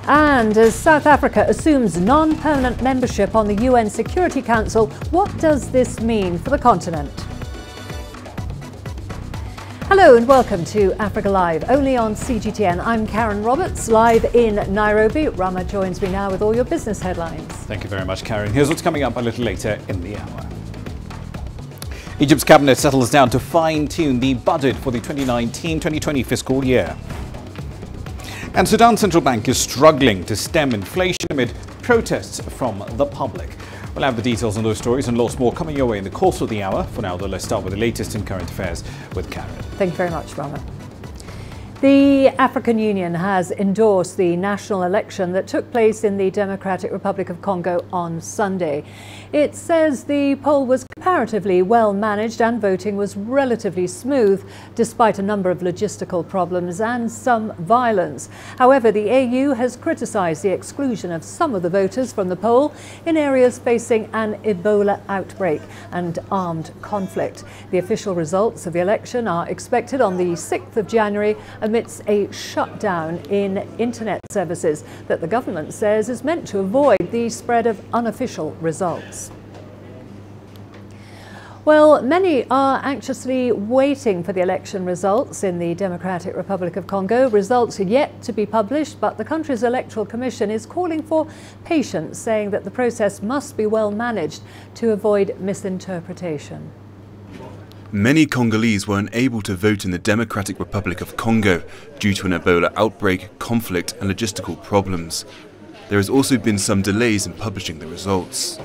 And as South Africa assumes non-permanent membership on the UN Security Council, what does this mean for the continent? Hello and welcome to Africa Live, only on CGTN. I'm Karen Roberts, live in Nairobi. Rama joins me now with all your business headlines. Thank you very much, Karen. Here's what's coming up a little later in the hour. Egypt's cabinet settles down to fine-tune the budget for the 2019-2020 fiscal year. And Sudan's central bank is struggling to stem inflation amid protests from the public. We'll have the details on those stories and lots more coming your way in the course of the hour. For now, though, let's start with the latest in current affairs with Karen. Thank you very much, Rama. The African Union has endorsed the national election that took place in the Democratic Republic of Congo on Sunday. It says the poll was comparatively well managed and voting was relatively smooth, despite a number of logistical problems and some violence. However, the AU has criticised the exclusion of some of the voters from the poll in areas facing an Ebola outbreak and armed conflict. The official results of the election are expected on the 6th of January amidst a shutdown in internet services that the government says is meant to avoid the spread of unofficial results. Well, many are anxiously waiting for the election results in the Democratic Republic of Congo. Results are yet to be published, but the country's electoral commission is calling for patience, saying that the process must be well managed to avoid misinterpretation. Many Congolese were unable to vote in the Democratic Republic of Congo due to an Ebola outbreak, conflict and logistical problems. There has also been some delays in publishing the results.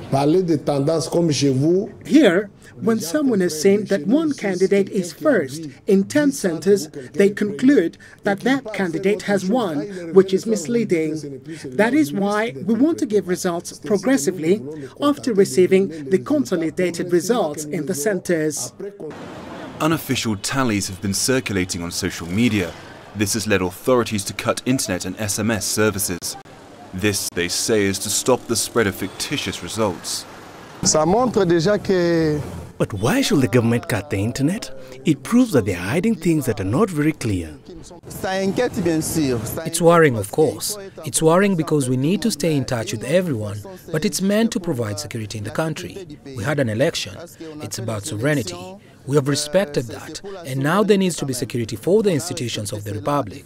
Here, when someone is saying that one candidate is first in 10 centers, they conclude that that candidate has won, which is misleading. That is why we want to give results progressively after receiving the consolidated results in the centers. Unofficial tallies have been circulating on social media. This has led authorities to cut internet and SMS services. This, they say, is to stop the spread of fictitious results. But why should the government cut the internet? It proves that they are hiding things that are not very clear. It's worrying, of course. It's worrying because we need to stay in touch with everyone, but it's meant to provide security in the country. We had an election. It's about sovereignty. We have respected that, and now there needs to be security for the institutions of the Republic.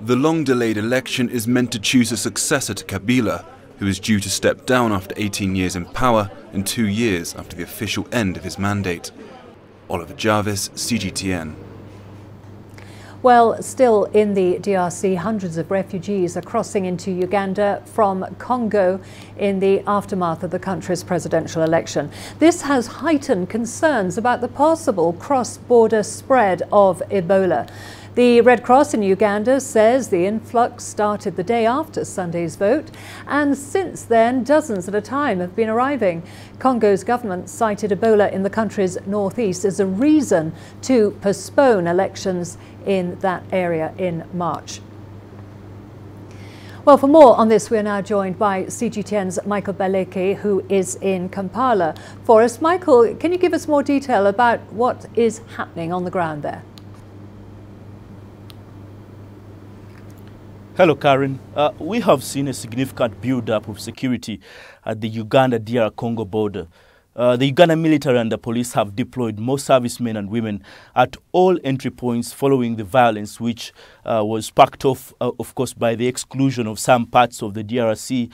The long-delayed election is meant to choose a successor to Kabila, who is due to step down after 18 years in power and 2 years after the official end of his mandate. Oliver Jarvis, CGTN. Well, still in the DRC, hundreds of refugees are crossing into Uganda from Congo in the aftermath of the country's presidential election. This has heightened concerns about the possible cross-border spread of Ebola. The Red Cross in Uganda says the influx started the day after Sunday's vote, and since then dozens at a time have been arriving. Congo's government cited Ebola in the country's northeast as a reason to postpone elections in that area in March. Well, for more on this, we are now joined by CGTN's Michael Baleke, who is in Kampala for us. Michael, can you give us more detail about what is happening on the ground there? Hello, Karen. We have seen a significant build-up of security at the Uganda-DR Congo border. The Uganda military and the police have deployed more servicemen and women at all entry points following the violence, which was sparked off, of course, by the exclusion of some parts of the DRC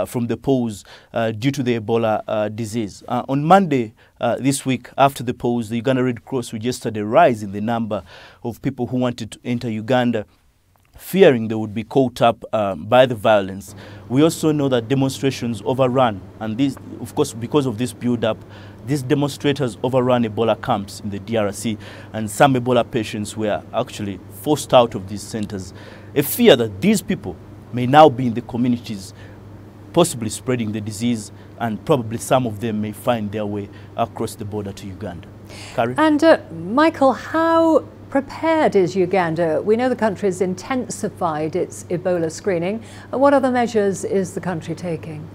from the polls due to the Ebola disease. On Monday this week, after the polls, the Uganda Red Cross registered a rise in the number of people who wanted to enter Uganda, fearing they would be caught up by the violence. We also know that demonstrations overrun, and this, of course, because of this build-up, these demonstrators overran Ebola camps in the DRC, and some Ebola patients were actually forced out of these centers. A fear that these people may now be in the communities, possibly spreading the disease, and probably some of them may find their way across the border to Uganda. Karen? And Michael, how prepared is Uganda? We know the country has intensified its Ebola screening. What other measures is the country taking?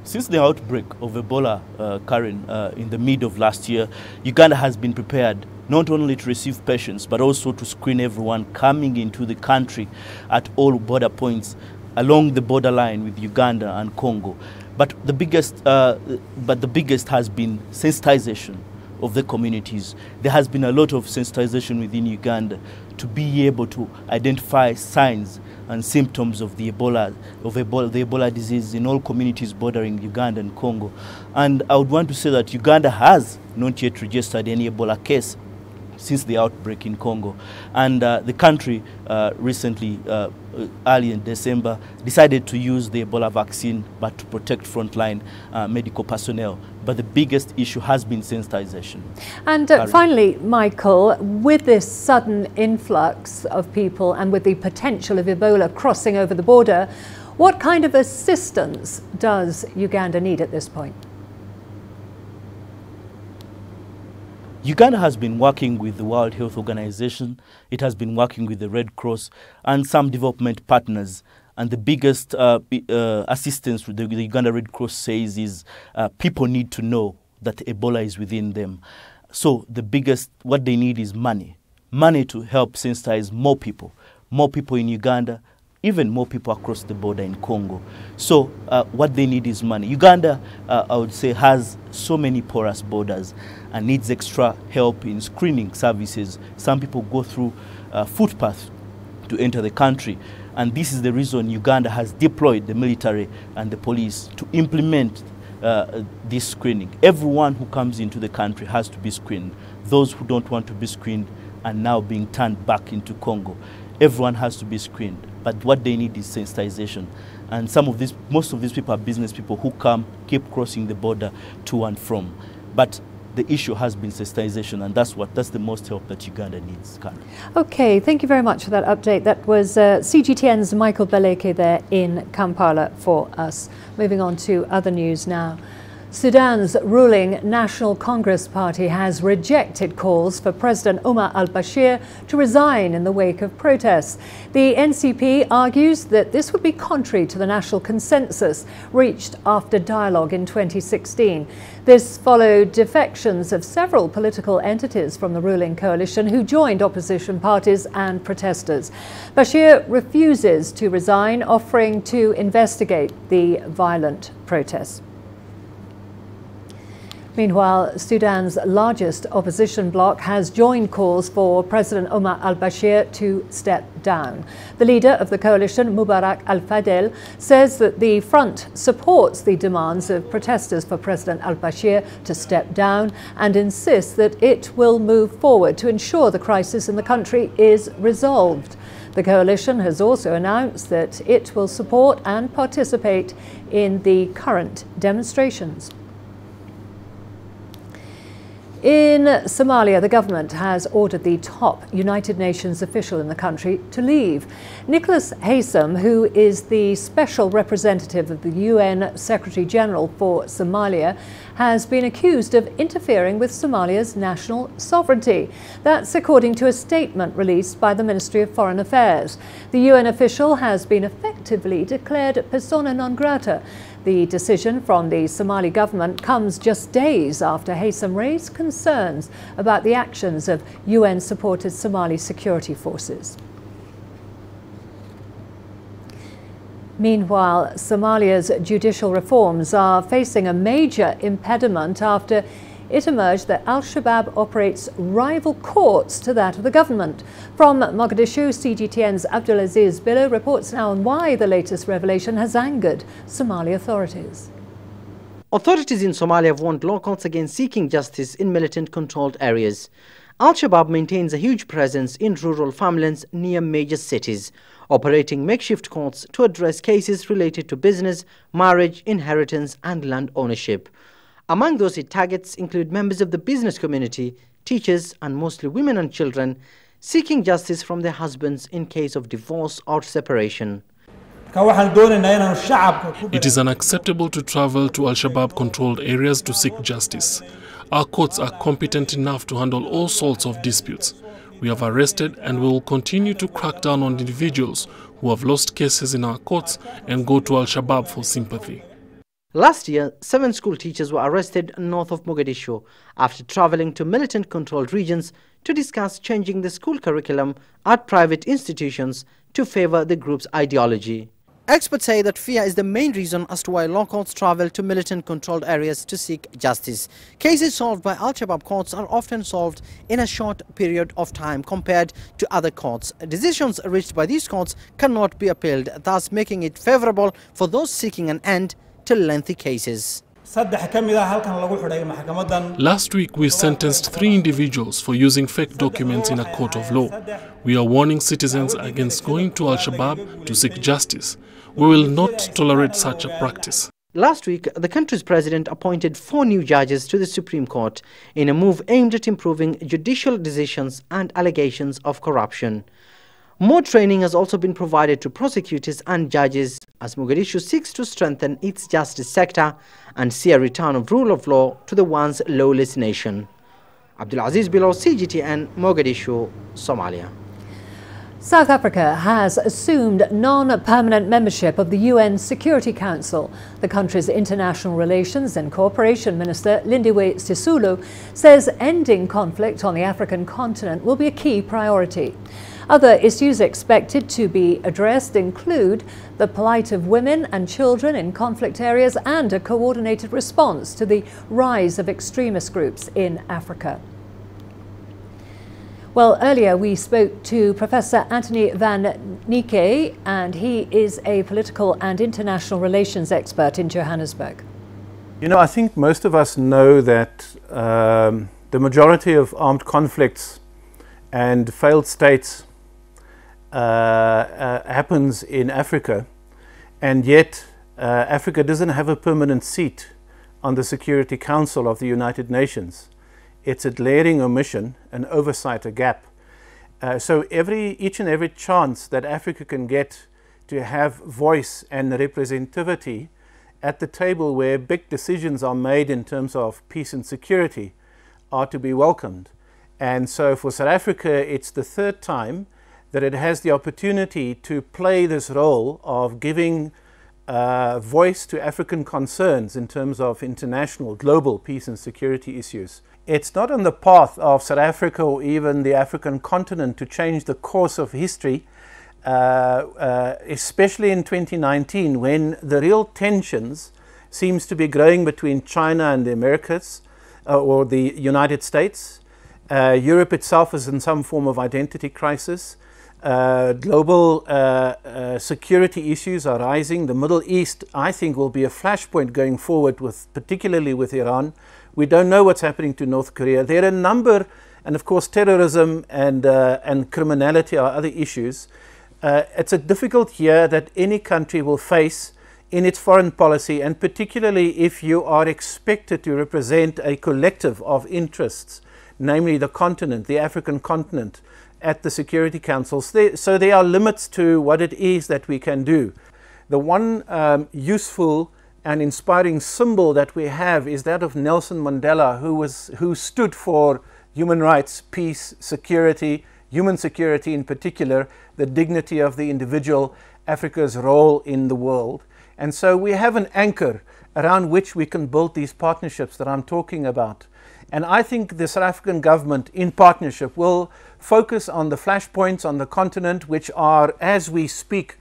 Since the outbreak of Ebola, Karen, in the mid of last year, Uganda has been prepared not only to receive patients, but also to screen everyone coming into the country at all border points along the borderline with Uganda and Congo. But the biggest has been sensitization of the communities. There has been a lot of sensitization within Uganda to be able to identify signs and symptoms of the Ebola disease in all communities bordering Uganda and Congo. And I would want to say that Uganda has not yet registered any Ebola case since the outbreak in Congo. And the country recently, early in December, decided to use the Ebola vaccine, but to protect frontline medical personnel. But the biggest issue has been sensitization. And finally, Michael, with this sudden influx of people and with the potential of Ebola crossing over the border, what kind of assistance does Uganda need at this point? Uganda has been working with the World Health Organization, it has been working with the Red Cross and some development partners. And the biggest assistance the Uganda Red Cross says is people need to know that Ebola is within them. So what they need is money to help sensitize more people in Uganda, even more people across the border in Congo. So what they need is money. Uganda, I would say, has so many porous borders and needs extra help in screening services. Some people go through footpaths to enter the country. And this is the reason Uganda has deployed the military and the police to implement this screening. Everyone who comes into the country has to be screened. Those who don't want to be screened are now being turned back into Congo. Everyone has to be screened. But what they need is sensitization. And most of these people are business people who keep crossing the border to and from. But the issue has been sensitization, and that's the most help that Uganda needs currently. Okay, thank you very much for that update. That was CGTN's Michael Baleke there in Kampala for us. Moving on to other news now. Sudan's ruling National Congress Party has rejected calls for President Omar al-Bashir to resign in the wake of protests. The NCP argues that this would be contrary to the national consensus reached after dialogue in 2016. This followed defections of several political entities from the ruling coalition who joined opposition parties and protesters. Bashir refuses to resign, offering to investigate the violent protests. Meanwhile, Sudan's largest opposition bloc has joined calls for President Omar al-Bashir to step down. The leader of the coalition, Mubarak al-Fadel, says that the front supports the demands of protesters for President al-Bashir to step down and insists that it will move forward to ensure the crisis in the country is resolved. The coalition has also announced that it will support and participate in the current demonstrations. In Somalia, the government has ordered the top United Nations official in the country to leave. Nicholas Haysom, who is the special representative of the UN Secretary General for Somalia, has been accused of interfering with Somalia's national sovereignty. That's according to a statement released by the Ministry of Foreign Affairs. The UN official has been effectively declared persona non grata. The decision from the Somali government comes just days after Haysom raised concerns about the actions of UN-supported Somali security forces. Meanwhile, Somalia's judicial reforms are facing a major impediment after it emerged that al-Shabaab operates rival courts to that of the government. From Mogadishu, CGTN's Abdulaziz Billo reports now on why the latest revelation has angered Somali authorities. Authorities in Somalia have warned locals against seeking justice in militant-controlled areas. Al-Shabaab maintains a huge presence in rural farmlands near major cities, operating makeshift courts to address cases related to business, marriage, inheritance, and land ownership. Among those it targets include members of the business community, teachers, and mostly women and children seeking justice from their husbands in case of divorce or separation. It is unacceptable to travel to al-Shabaab-controlled areas to seek justice. Our courts are competent enough to handle all sorts of disputes. We have arrested and we will continue to crack down on individuals who have lost cases in our courts and go to al-Shabaab for sympathy. Last year, 7 school teachers were arrested north of Mogadishu after traveling to militant-controlled regions to discuss changing the school curriculum at private institutions to favor the group's ideology. Experts say that fear is the main reason as to why law courts travel to militant-controlled areas to seek justice. Cases solved by al-Shabaab courts are often solved in a short period of time compared to other courts. Decisions reached by these courts cannot be appealed, thus making it favorable for those seeking an end to lengthy cases. Last week, we sentenced 3 individuals for using fake documents in a court of law. We are warning citizens against going to al-Shabaab to seek justice. We will not tolerate such a practice. Last week, the country's president appointed 4 new judges to the Supreme Court in a move aimed at improving judicial decisions and allegations of corruption. More training has also been provided to prosecutors and judges as Mogadishu seeks to strengthen its justice sector and see a return of rule of law to the once lawless nation. Abdulaziz Bilo, CGTN, Mogadishu, Somalia. South Africa has assumed non-permanent membership of the UN Security Council. The country's International Relations and Cooperation Minister, Lindiwe Sisulu, says ending conflict on the African continent will be a key priority. Other issues expected to be addressed include the plight of women and children in conflict areas and a coordinated response to the rise of extremist groups in Africa. Well, earlier we spoke to Professor Anthony van Niekerk, and he is a political and international relations expert in Johannesburg. You know, I think most of us know that the majority of armed conflicts and failed states happens in Africa, and yet Africa doesn't have a permanent seat on the Security Council of the United Nations. It's a glaring omission, an oversight, a gap. So each and every chance that Africa can get to have voice and representativity at the table where big decisions are made in terms of peace and security are to be welcomed. And so for South Africa, it's the 3rd time that it has the opportunity to play this role of giving voice to African concerns in terms of international, global peace and security issues. It's not on the path of South Africa or even the African continent to change the course of history, especially in 2019, when the real tensions seems to be growing between China and the Americas or the United States. Europe itself is in some form of identity crisis. Global security issues are rising. The Middle East, I think, will be a flashpoint going forward, particularly with Iran. We don't know what's happening to North Korea. There are a number, and of course terrorism and criminality are other issues. It's a difficult year that any country will face in its foreign policy, and particularly if you are expected to represent a collective of interests, namely the continent, the African continent, at the Security Council. So there are limits to what it is that we can do. The one useful and inspiring symbol that we have is that of Nelson Mandela, who stood for human rights, peace, security, human security in particular, the dignity of the individual, Africa's role in the world. And so we have an anchor around which we can build these partnerships that I'm talking about. And I think the South African government, in partnership, will focus on the flashpoints on the continent, which are, as we speak,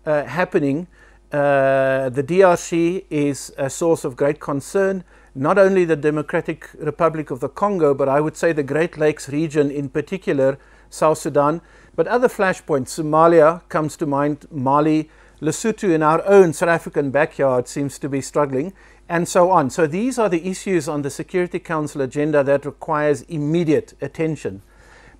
happening. The DRC is a source of great concern, not only the Democratic Republic of the Congo, but I would say the Great Lakes region in particular, South Sudan, but other flashpoints. Somalia comes to mind, Mali, Lesotho in our own South African backyard seems to be struggling, and so on. So these are the issues on the Security Council agenda that requires immediate attention.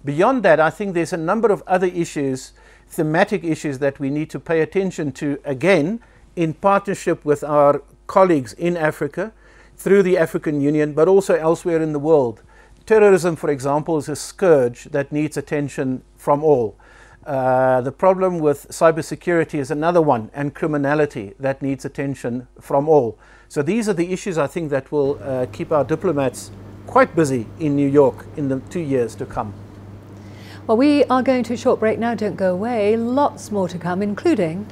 Beyond that, I think there's a number of other issues, thematic issues that we need to pay attention to, again, in partnership with our colleagues in Africa, through the African Union, but also elsewhere in the world. Terrorism, for example, is a scourge that needs attention from all. The problem with cybersecurity is another one, and criminality that needs attention from all. So these are the issues, I think, that will keep our diplomats quite busy in New York in the 2 years to come. Well, we are going to a short break now. Don't go away. Lots more to come, including...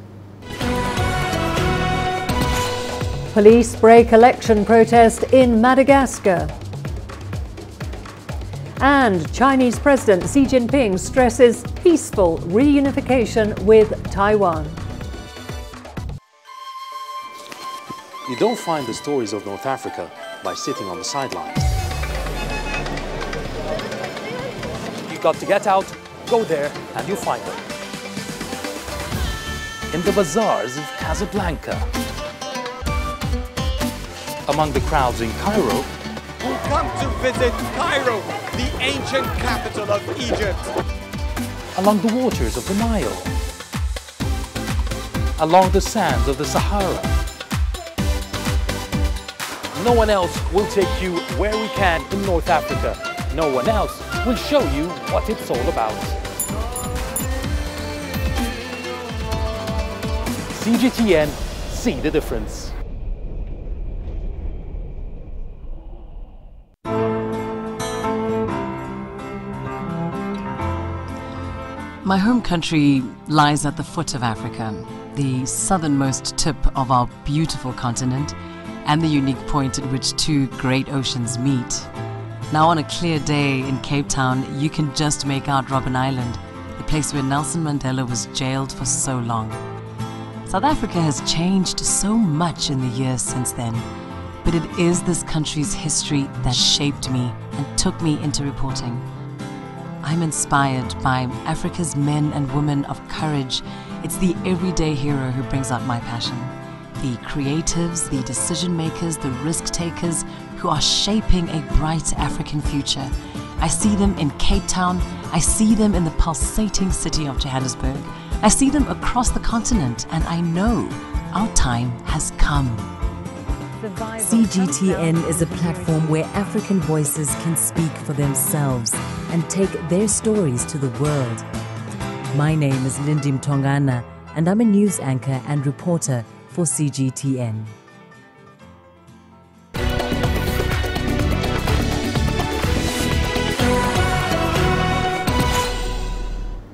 Police break election protest in Madagascar. And Chinese President Xi Jinping stresses peaceful reunification with Taiwan. You don't find the stories of North Africa by sitting on the sidelines. You've got to get out, go there, and you'll find them. In the bazaars of Casablanca. Among the crowds in Cairo. Who come to visit Cairo, the ancient capital of Egypt. Along the waters of the Nile. Along the sands of the Sahara. No one else will take you where we can in North Africa. No one else will show you what it's all about. CGTN, see the difference. My home country lies at the foot of Africa, the southernmost tip of our beautiful continent, and the unique point at which two great oceans meet. Now on a clear day in Cape Town, you can just make out Robben Island, the place where Nelson Mandela was jailed for so long. South Africa has changed so much in the years since then, but it is this country's history that shaped me and took me into reporting. I'm inspired by Africa's men and women of courage. It's the everyday hero who brings out my passion. The creatives, the decision makers, the risk takers who are shaping a bright African future. I see them in Cape Town. I see them in the pulsating city of Johannesburg. I see them across the continent, and I know our time has come. CGTN is a platform where African voices can speak for themselves and take their stories to the world. My name is Lindy Mtongana, and I'm a news anchor and reporter for CGTN.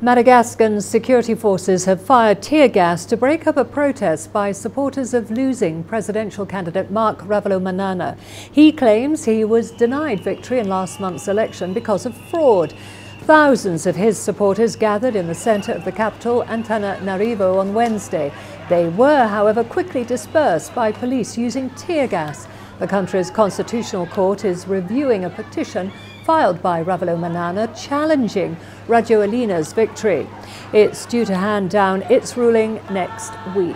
Madagascan security forces have fired tear gas to break up a protest by supporters of losing presidential candidate Marc Ravalomanana. He claims he was denied victory in last month's election because of fraud. Thousands of his supporters gathered in the centre of the capital, Antananarivo, on Wednesday. They were, however, quickly dispersed by police using tear gas. The country's constitutional court is reviewing a petition filed by Ravalomanana challenging Rajoelina's victory. It's due to hand down its ruling next week.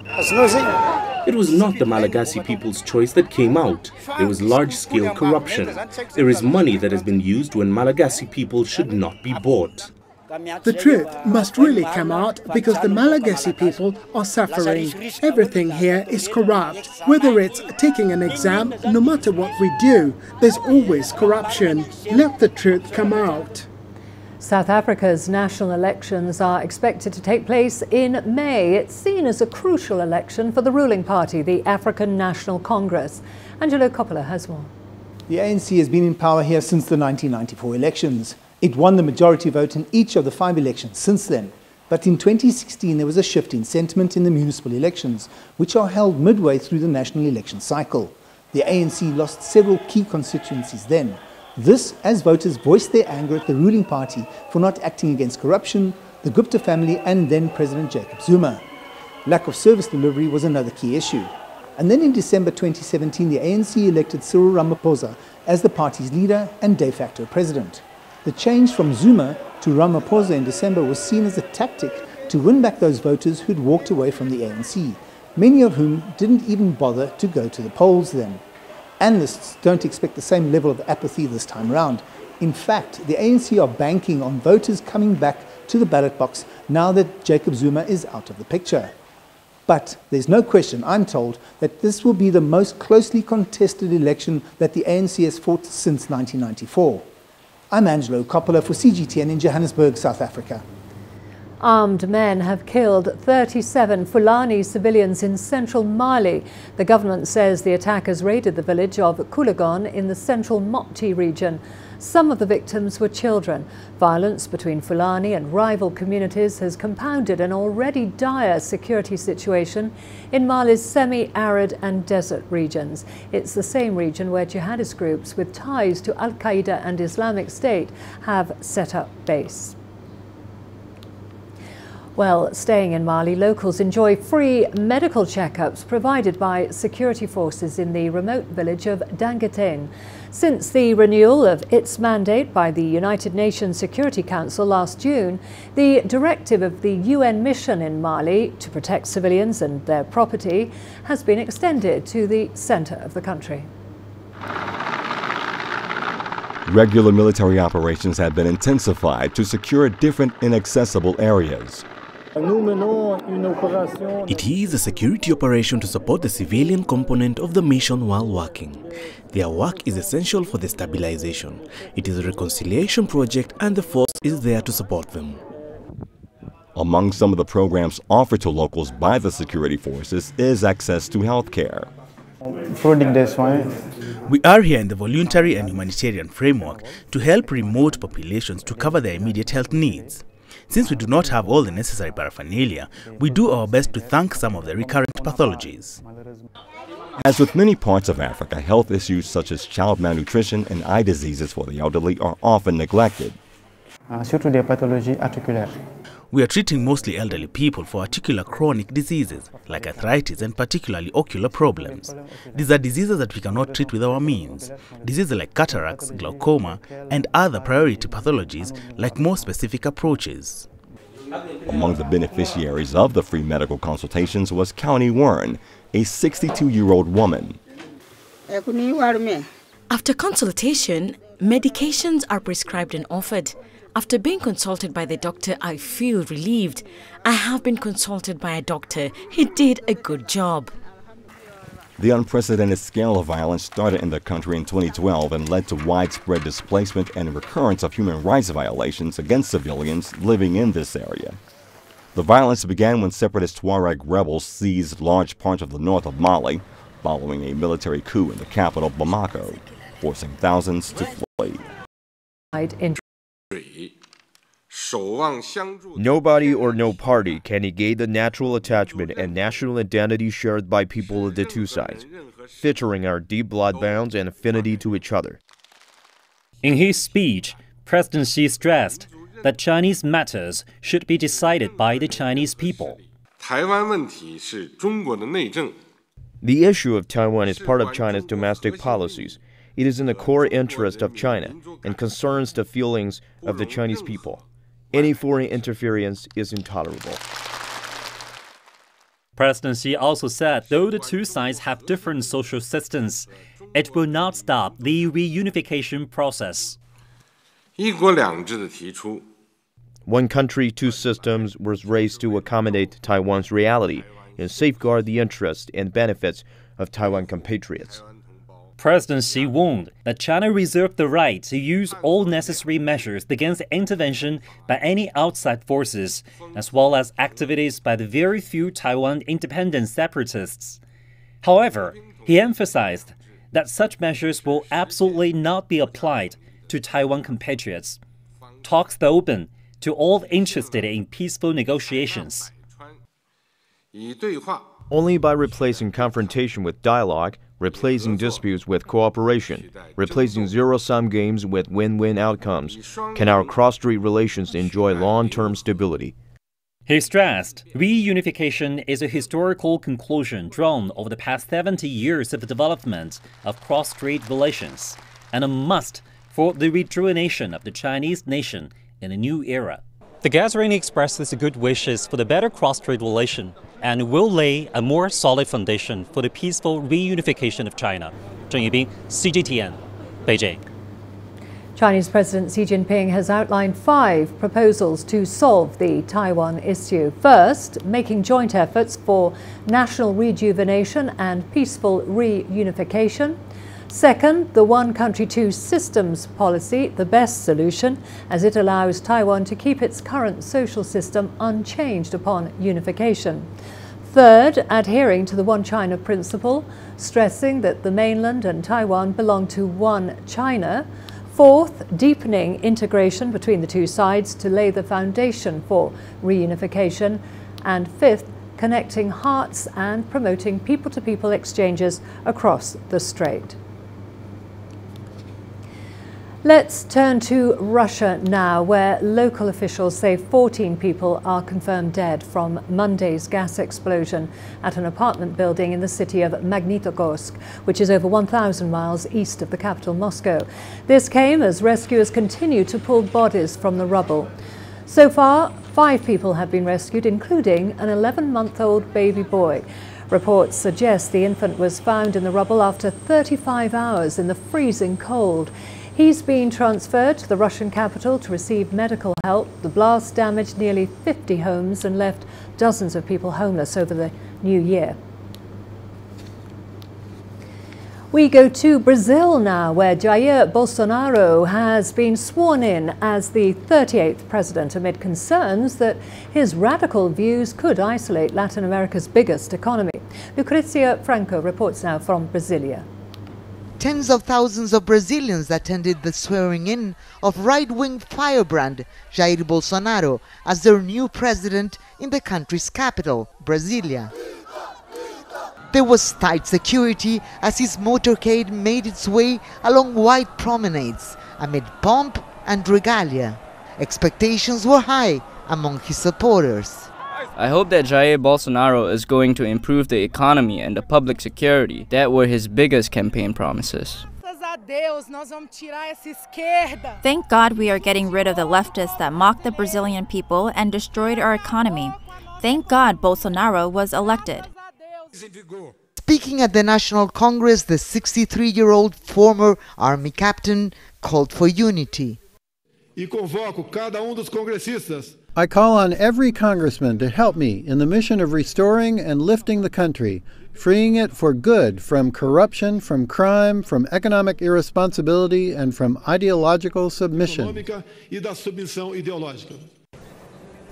It was not the Malagasy people's choice that came out. There was large-scale corruption. There is money that has been used when Malagasy people should not be bought. The truth must really come out because the Malagasy people are suffering. Everything here is corrupt. Whether it's taking an exam, no matter what we do, there's always corruption. Let the truth come out. South Africa's national elections are expected to take place in May. It's seen as a crucial election for the ruling party, the African National Congress. Angelo Coppola has more. The ANC has been in power here since the 1994 elections. It won the majority vote in each of the 5 elections since then. But in 2016, there was a shift in sentiment in the municipal elections, which are held midway through the national election cycle. The ANC lost several key constituencies then. This as voters voiced their anger at the ruling party for not acting against corruption, the Gupta family, and then President Jacob Zuma. Lack of service delivery was another key issue. And then in December 2017, the ANC elected Cyril Ramaphosa as the party's leader and de facto president. The change from Zuma to Ramaphosa in December was seen as a tactic to win back those voters who'd walked away from the ANC, many of whom didn't even bother to go to the polls then. Analysts don't expect the same level of apathy this time round. In fact, the ANC are banking on voters coming back to the ballot box now that Jacob Zuma is out of the picture. But there's no question, I'm told, that this will be the most closely contested election that the ANC has fought since 1994. I'm Angelo Coppola for CGTN in Johannesburg, South Africa. Armed men have killed 37 Fulani civilians in central Mali. The government says the attackers raided the village of Kulagon in the central Mopti region. Some of the victims were children. Violence between Fulani and rival communities has compounded an already dire security situation in Mali's semi-arid and desert regions. It's the same region where jihadist groups with ties to al-Qaeda and Islamic State have set up base. Well, staying in Mali, locals enjoy free medical checkups provided by security forces in the remote village of Dangetene. Since the renewal of its mandate by the United Nations Security Council last June, the directive of the UN mission in Mali to protect civilians and their property has been extended to the centre of the country. Regular military operations have been intensified to secure different inaccessible areas. It is a security operation to support the civilian component of the mission while working. Their work is essential for the stabilization. It is a reconciliation project and the force is there to support them. Among some of the programs offered to locals by the security forces is access to health care. We are here in the voluntary and humanitarian framework to help remote populations to cover their immediate health needs. Since we do not have all the necessary paraphernalia, we do our best to thank some of the recurrent pathologies. As with many parts of Africa, health issues such as child malnutrition and eye diseases for the elderly are often neglected. We are treating mostly elderly people for articular chronic diseases like arthritis and particularly ocular problems. These are diseases that we cannot treat with our means. Diseases like cataracts, glaucoma, and other priority pathologies like more specific approaches. Among the beneficiaries of the free medical consultations was County Warren, a 62-year-old woman. After consultation, medications are prescribed and offered. After being consulted by the doctor, I feel relieved. I have been consulted by a doctor. He did a good job. The unprecedented scale of violence started in the country in 2012 and led to widespread displacement and recurrence of human rights violations against civilians living in this area. The violence began when separatist Tuareg rebels seized large parts of the north of Mali, following a military coup in the capital Bamako, forcing thousands to flee. Nobody or no party can negate the natural attachment and national identity shared by people of the two sides, featuring our deep blood bonds and affinity to each other. In his speech, President Xi stressed that Chinese matters should be decided by the Chinese people. The issue of Taiwan is part of China's domestic policies. It is in the core interest of China and concerns the feelings of the Chinese people. Any foreign interference is intolerable. President Xi also said though the two sides have different social systems, it will not stop the reunification process. One country, two systems was raised to accommodate Taiwan's reality and safeguard the interests and benefits of Taiwan compatriots. President Xi warned that China reserved the right to use all necessary measures against intervention by any outside forces, as well as activities by the very few Taiwan independent separatists. However, he emphasized that such measures will absolutely not be applied to Taiwan compatriots. Talks are open to all interested in peaceful negotiations. Only by replacing confrontation with dialogue, replacing disputes with cooperation, replacing zero-sum games with win-win outcomes, can our cross-strait relations enjoy long-term stability. He stressed reunification is a historical conclusion drawn over the past 70 years of the development of cross-strait relations and a must for the rejuvenation of the Chinese nation in a new era. The gathering expresses good wishes for the better cross-strait relation and will lay a more solid foundation for the peaceful reunification of China. Zheng Yibing, CGTN, Beijing. Chinese President Xi Jinping has outlined 5 proposals to solve the Taiwan issue. First, making joint efforts for national rejuvenation and peaceful reunification. Second, the one country, two systems policy, the best solution, as it allows Taiwan to keep its current social system unchanged upon unification. Third, adhering to the One China principle, stressing that the mainland and Taiwan belong to one China. Fourth, deepening integration between the two sides to lay the foundation for reunification. And fifth, connecting hearts and promoting people-to-people exchanges across the strait. Let's turn to Russia now, where local officials say 14 people are confirmed dead from Monday's gas explosion at an apartment building in the city of Magnitogorsk, which is over 1,000 miles east of the capital, Moscow. This came as rescuers continue to pull bodies from the rubble. So far, 5 people have been rescued, including an 11-month-old baby boy. Reports suggest the infant was found in the rubble after 35 hours in the freezing cold. He's been transferred to the Russian capital to receive medical help. The blast damaged nearly 50 homes and left dozens of people homeless over the new year. We go to Brazil now, where Jair Bolsonaro has been sworn in as the 38th president amid concerns that his radical views could isolate Latin America's biggest economy. Lucrecia Franco reports now from Brasilia. Tens of thousands of Brazilians attended the swearing-in of right-wing firebrand Jair Bolsonaro as their new president in the country's capital, Brasilia. There was tight security as his motorcade made its way along wide promenades amid pomp and regalia. Expectations were high among his supporters. I hope that Jair Bolsonaro is going to improve the economy and the public security. That were his biggest campaign promises. Thank God we are getting rid of the leftists that mocked the Brazilian people and destroyed our economy. Thank God Bolsonaro was elected. Speaking at the National Congress, the 63-year-old former army captain called for unity. I call on every congressman to help me in the mission of restoring and lifting the country, freeing it for good from corruption, from crime, from economic irresponsibility, and from ideological submission.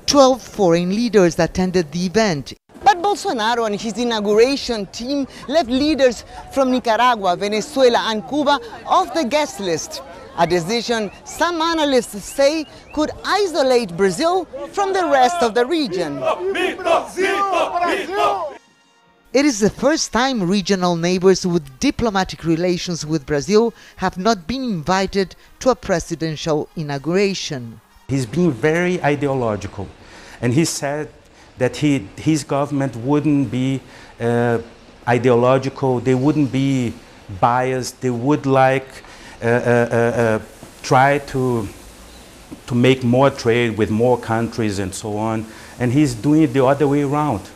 12 foreign leaders attended the event. But Bolsonaro and his inauguration team left leaders from Nicaragua, Venezuela and Cuba off the guest list. A decision some analysts say could isolate Brazil from the rest of the region. It is the first time regional neighbors with diplomatic relations with Brazil have not been invited to a presidential inauguration. He's being very ideological, and he said that his government wouldn't be ideological, they wouldn't be biased, they would try to make more trade with more countries and so on, and he's doing it the other way around.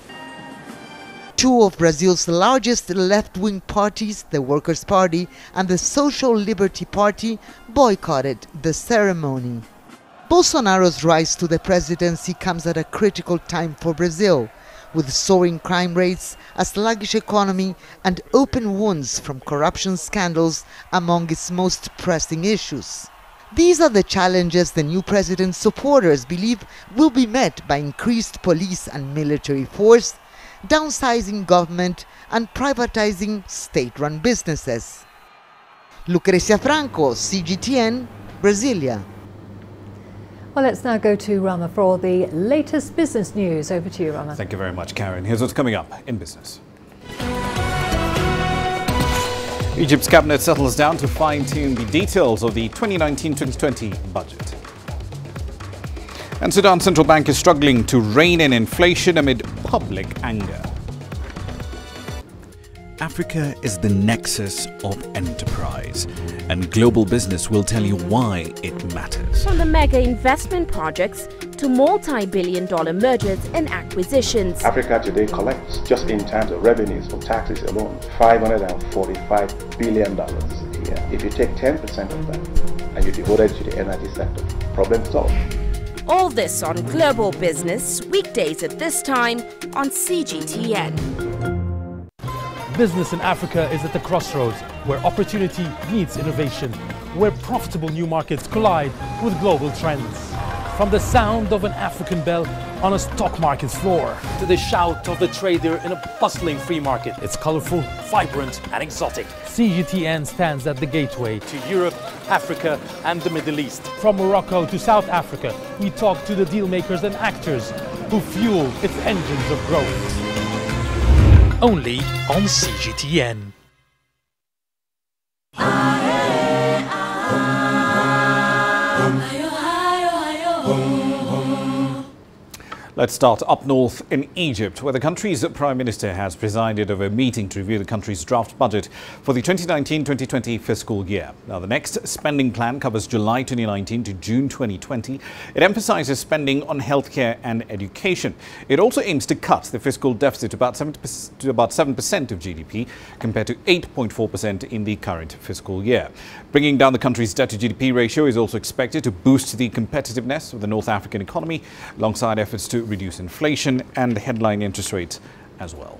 Two of Brazil's largest left-wing parties, the Workers' Party and the Social Liberty Party, boycotted the ceremony. Bolsonaro's rise to the presidency comes at a critical time for Brazil, with soaring crime rates, a sluggish economy and open wounds from corruption scandals among its most pressing issues. These are the challenges the new president's supporters believe will be met by increased police and military force, downsizing government and privatizing state-run businesses. Lucrecia Franco, CGTN, Brasilia. Well, let's now go to Rama for all the latest business news. Over to you, Rama. Thank you very much, Karen. Here's what's coming up in business. Egypt's cabinet settles down to fine-tune the details of the 2019-2020 budget. And Sudan's central bank is struggling to rein in inflation amid public anger. Africa is the nexus of enterprise, and global business will tell you why it matters. From the mega investment projects to multi-billion-dollar mergers and acquisitions. Africa today collects, just in terms of revenues from taxes alone, $545 billion a year. If you take 10% of that and you devote it to the energy sector, problem solved. All this on Global Business, weekdays at this time on CGTN. Business in Africa is at the crossroads, where opportunity meets innovation, where profitable new markets collide with global trends. From the sound of an African bell on a stock market's floor to the shout of a trader in a bustling free market, it's colorful, vibrant, and exotic. CGTN stands at the gateway to Europe, Africa, and the Middle East. From Morocco to South Africa, we talk to the deal makers and actors who fuel its engines of growth. Only on CGTN. Let's start up north in Egypt, where the country's Prime Minister has presided over a meeting to review the country's draft budget for the 2019-2020 fiscal year. Now, the next spending plan covers July 2019 to June 2020. It emphasizes spending on healthcare and education. It also aims to cut the fiscal deficit to about 7% of GDP, compared to 8.4% in the current fiscal year. Bringing down the country's debt-to-GDP ratio is also expected to boost the competitiveness of the North African economy, alongside efforts to reduce inflation and headline interest rates as well.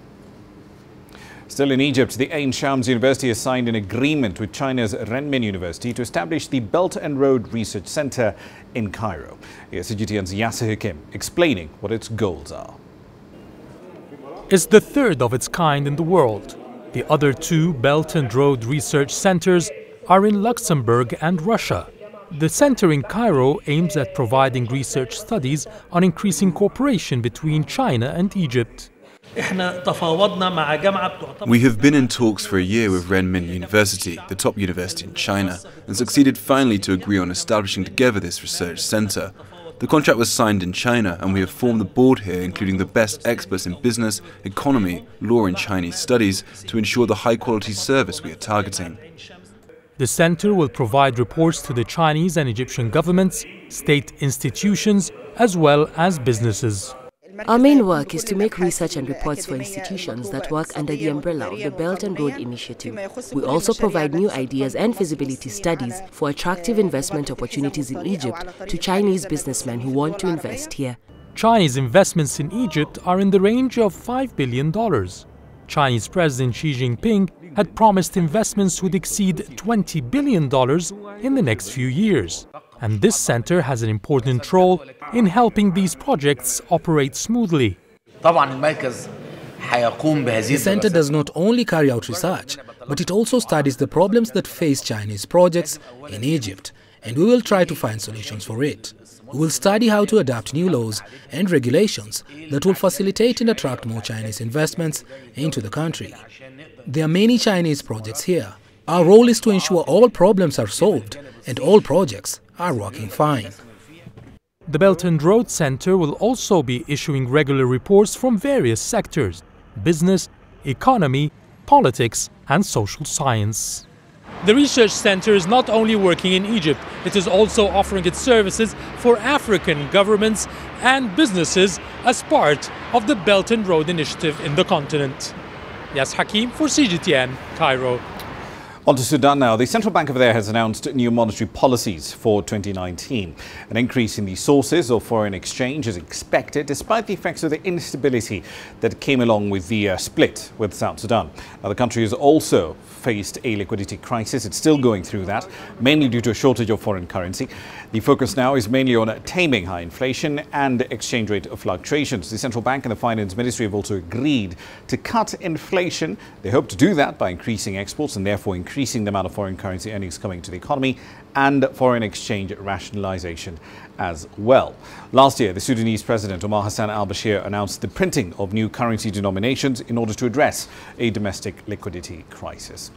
Still in Egypt, the Ain Shams University has signed an agreement with China's Renmin University to establish the Belt and Road Research Center in Cairo. Here's CGTN's Yasser Hakim explaining what its goals are. It's the third of its kind in the world. The other two Belt and Road Research Centers are in Luxembourg and Russia. The center in Cairo aims at providing research studies on increasing cooperation between China and Egypt. We have been in talks for a year with Renmin University, the top university in China, and succeeded finally to agree on establishing together this research center. The contract was signed in China, and we have formed the board here, including the best experts in business, economy, law and Chinese studies, to ensure the high-quality service we are targeting. The center will provide reports to the Chinese and Egyptian governments, state institutions, as well as businesses. Our main work is to make research and reports for institutions that work under the umbrella of the Belt and Road Initiative. We also provide new ideas and feasibility studies for attractive investment opportunities in Egypt to Chinese businessmen who want to invest here. Chinese investments in Egypt are in the range of $5 billion. Chinese President Xi Jinping had promised investments would exceed $20 billion in the next few years. And this center has an important role in helping these projects operate smoothly. The center does not only carry out research, but it also studies the problems that face Chinese projects in Egypt, and we will try to find solutions for it. We will study how to adapt new laws and regulations that will facilitate and attract more Chinese investments into the country. There are many Chinese projects here. Our role is to ensure all problems are solved and all projects are working fine. The Belt and Road Center will also be issuing regular reports from various sectors: business, economy, politics, and social science. The research center is not only working in Egypt, it is also offering its services for African governments and businesses as part of the Belt and Road Initiative in the continent. Yasser Hakim for CGTN, Cairo. On to Sudan now. The central bank over there has announced new monetary policies for 2019. An increase in the sources of foreign exchange is expected, despite the effects of the instability that came along with the split with South Sudan. Now, the country has also faced a liquidity crisis. It's still going through that, mainly due to a shortage of foreign currency. The focus now is mainly on taming high inflation and exchange rate fluctuations. The central bank and the finance ministry have also agreed to cut inflation. They hope to do that by increasing exports and therefore increasing the amount of foreign currency earnings coming to the economy, and foreign exchange rationalization as well. Last year, the Sudanese president Omar Hassan al-Bashir announced the printing of new currency denominations in order to address a domestic liquidity crisis.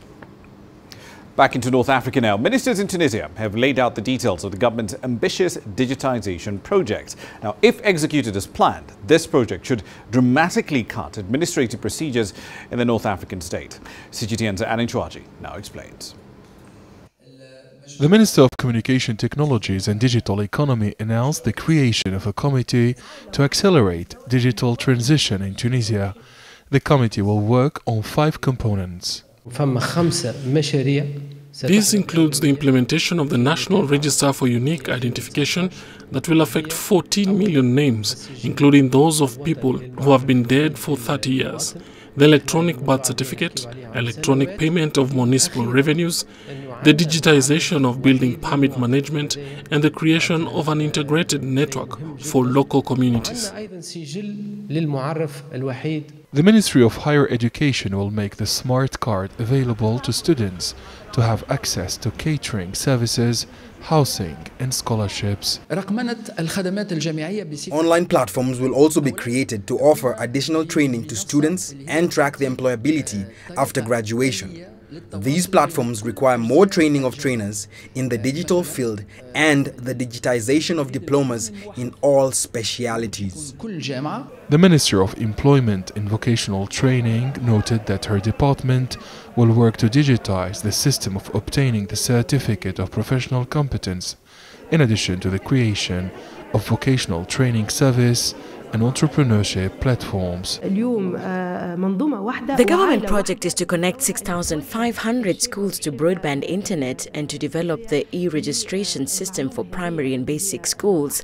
Back into North Africa now. Ministers in Tunisia have laid out the details of the government's ambitious digitization project. Now, if executed as planned, this project should dramatically cut administrative procedures in the North African state. CGTN's Anin Chouaji now explains. The Minister of Communication Technologies and Digital Economy announced the creation of a committee to accelerate digital transition in Tunisia. The committee will work on 5 components. This includes the implementation of the National Register for Unique Identification that will affect 14 million names, including those of people who have been dead for 30 years. the electronic birth certificate, electronic payment of municipal revenues, the digitization of building permit management, and the creation of an integrated network for local communities. The Ministry of Higher Education will make the smart card available to students to have access to catering services, housing and scholarships. Online platforms will also be created to offer additional training to students and track their employability after graduation. These platforms require more training of trainers in the digital field and the digitization of diplomas in all specialities. The Minister of Employment and Vocational Training noted that her department will work to digitize the system of obtaining the Certificate of Professional Competence, in addition to the creation of vocational training service and entrepreneurship platforms. The government project is to connect 6,500 schools to broadband internet and to develop the e-registration system for primary and basic schools,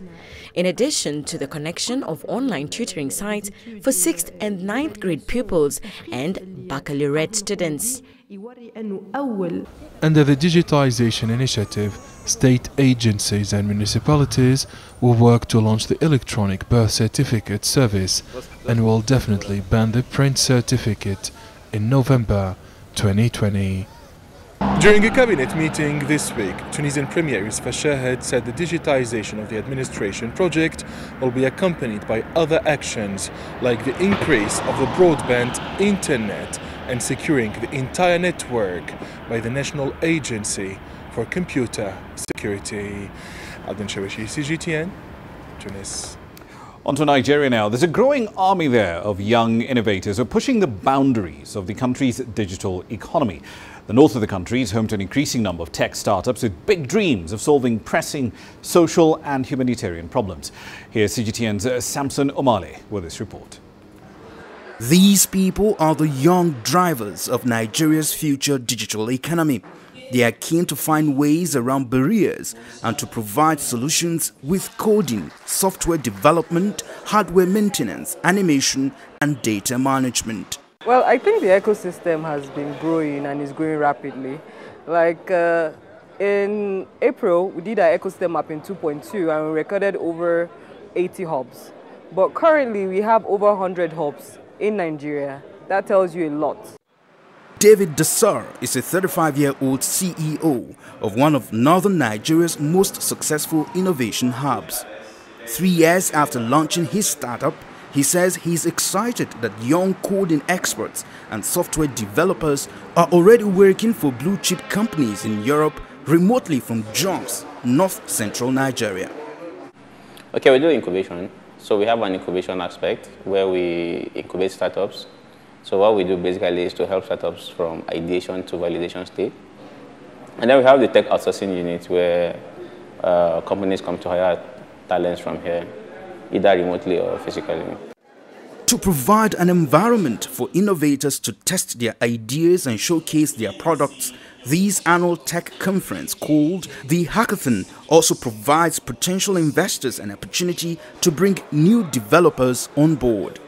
in addition to the connection of online tutoring sites for 6th and 9th grade pupils and baccalaureate students. Under the digitization initiative, state agencies and municipalities will work to launch the electronic birth certificate service and will definitely ban the print certificate in November 2020. During a cabinet meeting this week, Tunisian Premier Youssef Chahed said the digitization of the administration project will be accompanied by other actions like the increase of the broadband internet and securing the entire network by the National Agency for Computer Security. Alden Shawishi, CGTN, Tunis. On to Nigeria now. There's a growing army there of young innovators who are pushing the boundaries of the country's digital economy. The north of the country is home to an increasing number of tech startups with big dreams of solving pressing social and humanitarian problems. Here's CGTN's Samson Omale with this report. These people are the young drivers of Nigeria's future digital economy. They are keen to find ways around barriers and to provide solutions with coding, software development, hardware maintenance, animation, and data management. Well, I think the ecosystem has been growing and is growing rapidly. Like in April, we did our ecosystem mapping 2.2 and we recorded over 80 hubs. But currently, we have over 100 hubs in Nigeria. That tells you a lot. David Desar is a 35-year-old CEO of one of northern Nigeria's most successful innovation hubs. 3 years after launching his startup, he says he's excited that young coding experts and software developers are already working for blue-chip companies in Europe remotely from Jos, north-central Nigeria. Okay, we do incubation. So we have an incubation aspect where we incubate startups. So what we do basically is to help startups from ideation to validation state. And then we have the tech outsourcing unit where companies come to hire talents from here, either remotely or physically. To provide an environment for innovators to test their ideas and showcase their products, this annual tech conference called the Hackathon also provides potential investors an opportunity to bring new developers on board.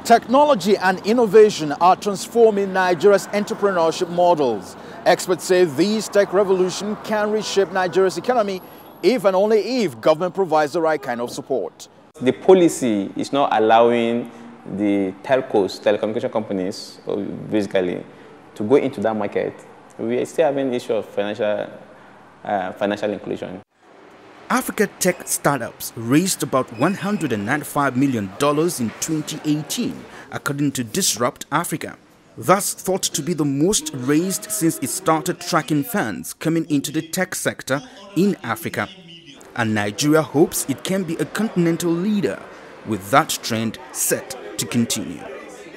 Technology and innovation are transforming Nigeria's entrepreneurship models. Experts say this tech revolution can reshape Nigeria's economy if and only if government provides the right kind of support. The policy is not allowing the telcos, telecommunication companies, basically, to go into that market. We still have an issue of financial inclusion. Africa tech startups raised about $195 million in 2018, according to Disrupt Africa. Thus thought to be the most raised since it started tracking funds coming into the tech sector in Africa. And Nigeria hopes it can be a continental leader, with that trend set to continue.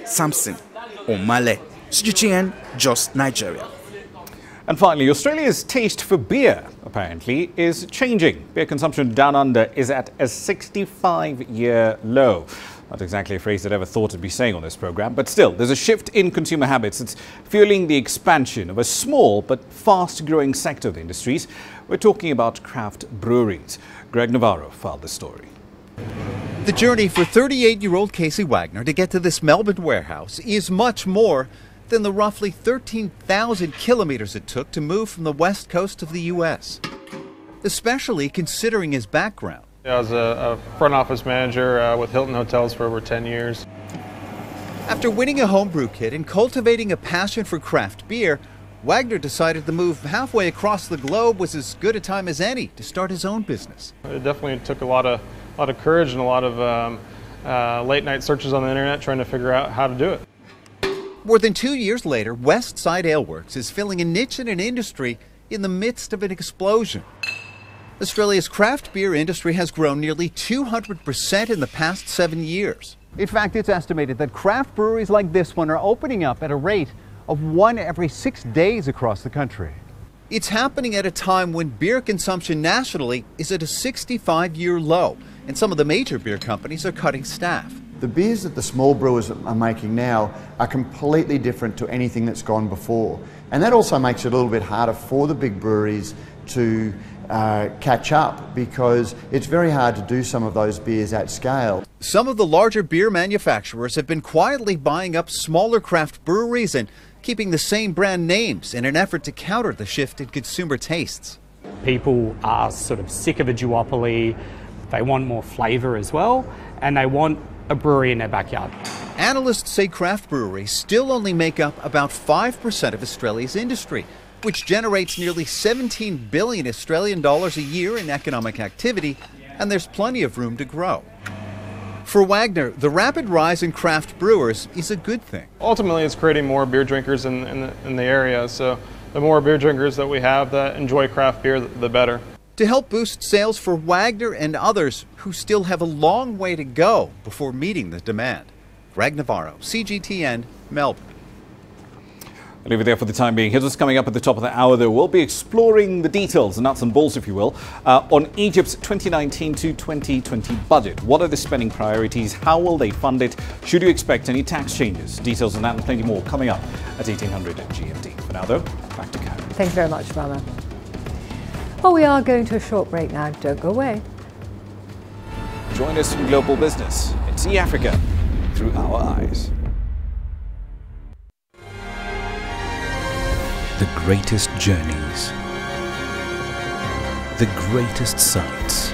Samson Omale, CGTN, Jos, Nigeria. And finally, Australia's taste for beer, apparently, is changing. Beer consumption down under is at a 65-year low. Not exactly a phrase I'd ever thought I'd be saying on this program, but still, there's a shift in consumer habits. It's fueling the expansion of a small but fast-growing sector of the industries. We're talking about craft breweries. Greg Navarro filed the story. The journey for 38-year-old Casey Wagner to get to this Melbourne warehouse is much more than the roughly 13,000 kilometers it took to move from the west coast of the U.S., especially considering his background. I was a front office manager with Hilton Hotels for over 10 years. After winning a homebrew kit and cultivating a passion for craft beer, Wagner decided the move halfway across the globe was as good a time as any to start his own business. It definitely took a lot of courage and a lot of late-night searches on the internet trying to figure out how to do it. More than 2 years later, Westside Ale Works is filling a niche in an industry in the midst of an explosion. Australia's craft beer industry has grown nearly 200% in the past 7 years. In fact, it's estimated that craft breweries like this one are opening up at a rate of 1 every 6 days across the country. It's happening at a time when beer consumption nationally is at a 65-year low, and some of the major beer companies are cutting staff. The beers that the small brewers are making now are completely different to anything that's gone before. And that also makes it a little bit harder for the big breweries to catch up, because it's very hard to do some of those beers at scale. Some of the larger beer manufacturers have been quietly buying up smaller craft breweries and keeping the same brand names in an effort to counter the shift in consumer tastes. People are sort of sick of a duopoly, they want more flavour as well, and they want a brewery in their backyard. Analysts say craft breweries still only make up about 5% of Australia's industry, which generates nearly 17 billion Australian dollars a year in economic activity, and there's plenty of room to grow. For Wagner, the rapid rise in craft brewers is a good thing. Ultimately, it's creating more beer drinkers in the area, so the more beer drinkers that we have that enjoy craft beer, the better. To help boost sales for Wagner and others who still have a long way to go before meeting the demand. Greg Navarro, CGTN, Melbourne. I'll leave it there for the time being. Here's what's coming up at the top of the hour, though. We'll be exploring the details, the nuts and bolts, if you will, on Egypt's 2019 to 2020 budget. What are the spending priorities? How will they fund it? Should you expect any tax changes? Details on that and plenty more coming up at 1800 GMT. For now, though, back to Karen. Thank you very much, Rama. Well, we are going to a short break now. Don't go away. Join us in Global Business and see Africa through our eyes. The greatest journeys, the greatest sights,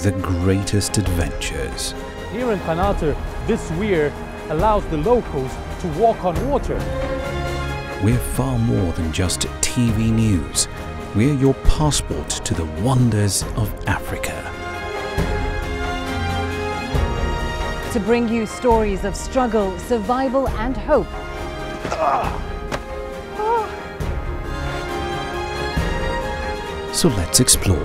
the greatest adventures. Here in Qanater, this weir allows the locals to walk on water. We're far more than just TV news. We're your passport to the wonders of Africa. To bring you stories of struggle, survival and hope. So let's explore.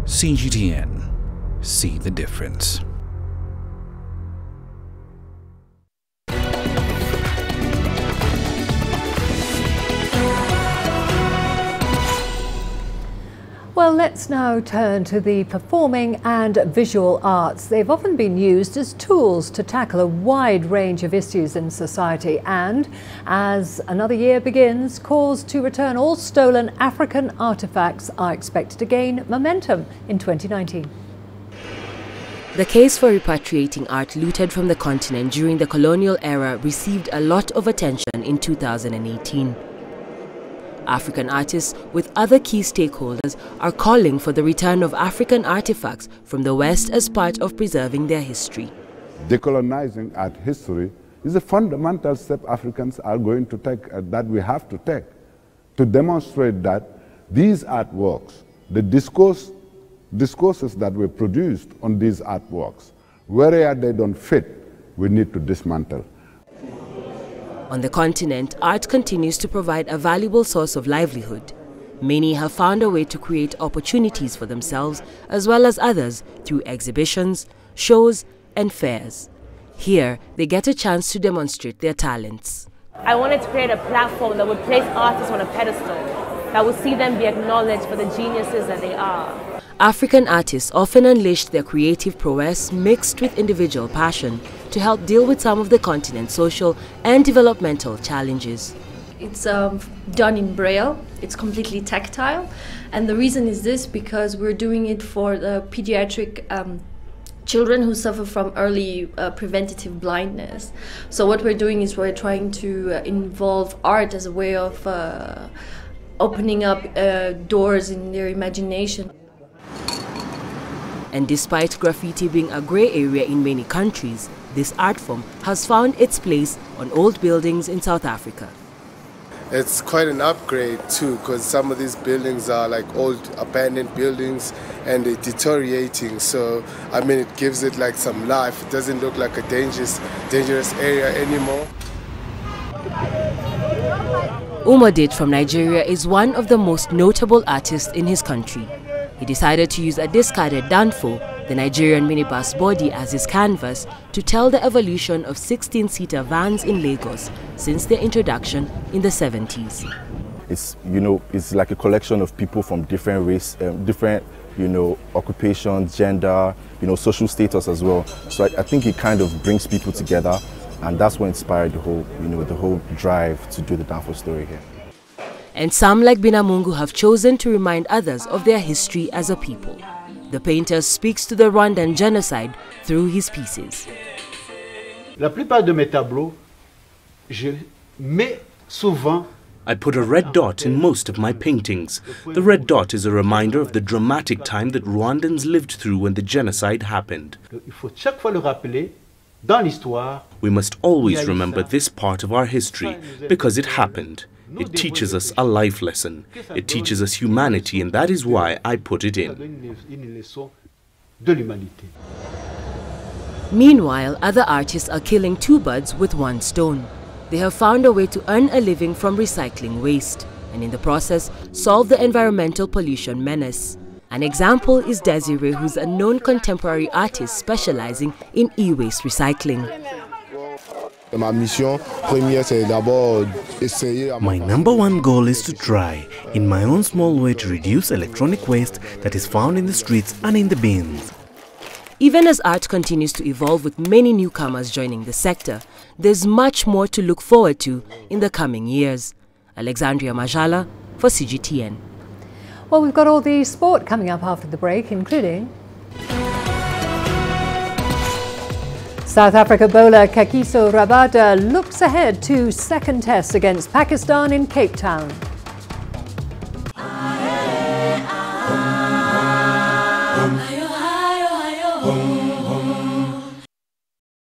CGTN. See the difference. Well, let's now turn to the performing and visual arts. They've often been used as tools to tackle a wide range of issues in society, and as another year begins, calls to return all stolen African artifacts are expected to gain momentum in 2019. The case for repatriating art looted from the continent during the colonial era received a lot of attention in 2018. African artists with other key stakeholders are calling for the return of African artifacts from the West as part of preserving their history. Decolonizing art history is a fundamental step Africans are going to take, that we have to take, to demonstrate that these artworks, the discourses that were produced on these artworks, where they don't fit, we need to dismantle. On the continent, art continues to provide a valuable source of livelihood. Many have found a way to create opportunities for themselves as well as others through exhibitions, shows and fairs. Here, they get a chance to demonstrate their talents. I wanted to create a platform that would place artists on a pedestal, that would see them be acknowledged for the geniuses that they are. African artists often unleash their creative prowess mixed with individual passion to help deal with some of the continent's social and developmental challenges. It's done in Braille. It's completely tactile. And the reason is this, because we're doing it for the pediatric children who suffer from early preventative blindness. So what we're doing is we're trying to involve art as a way of opening up doors in their imagination. And despite graffiti being a grey area in many countries, this art form has found its place on old buildings in South Africa. It's quite an upgrade too, because some of these buildings are like old abandoned buildings and they're deteriorating. So I mean, it gives it like some life. It doesn't look like a dangerous area anymore. Umodit from Nigeria is one of the most notable artists in his country. He decided to use a discarded Danfo, the Nigerian minibus body, as his canvas to tell the evolution of 16-seater vans in Lagos since their introduction in the 70s. It's, it's like a collection of people from different race, different, occupations, gender, social status as well. So I think it kind of brings people together, and that's what inspired the whole drive to do the Danfo story here. And some, like Binamungu, have chosen to remind others of their history as a people. The painter speaks to the Rwandan genocide through his pieces. La plupart de mes tableaux, je mets souvent. I put a red dot in most of my paintings. The red dot is a reminder of the dramatic time that Rwandans lived through when the genocide happened. Il faut chaque fois le rappeler dans l'histoire. We must always remember this part of our history because it happened. It teaches us a life lesson. It teaches us humanity, and that is why I put it in. Meanwhile, other artists are killing two birds with one stone. They have found a way to earn a living from recycling waste, and in the process, solve the environmental pollution menace. An example is Desiree, who's a known contemporary artist specializing in e-waste recycling. My number one goal is to try, in my own small way, to reduce electronic waste that is found in the streets and in the bins. Even as art continues to evolve with many newcomers joining the sector, there's much more to look forward to in the coming years. Alexandria Majala for CGTN. Well, we've got all the sport coming up after the break, including South Africa bowler Kagiso Rabada looks ahead to second test against Pakistan in Cape Town. Oh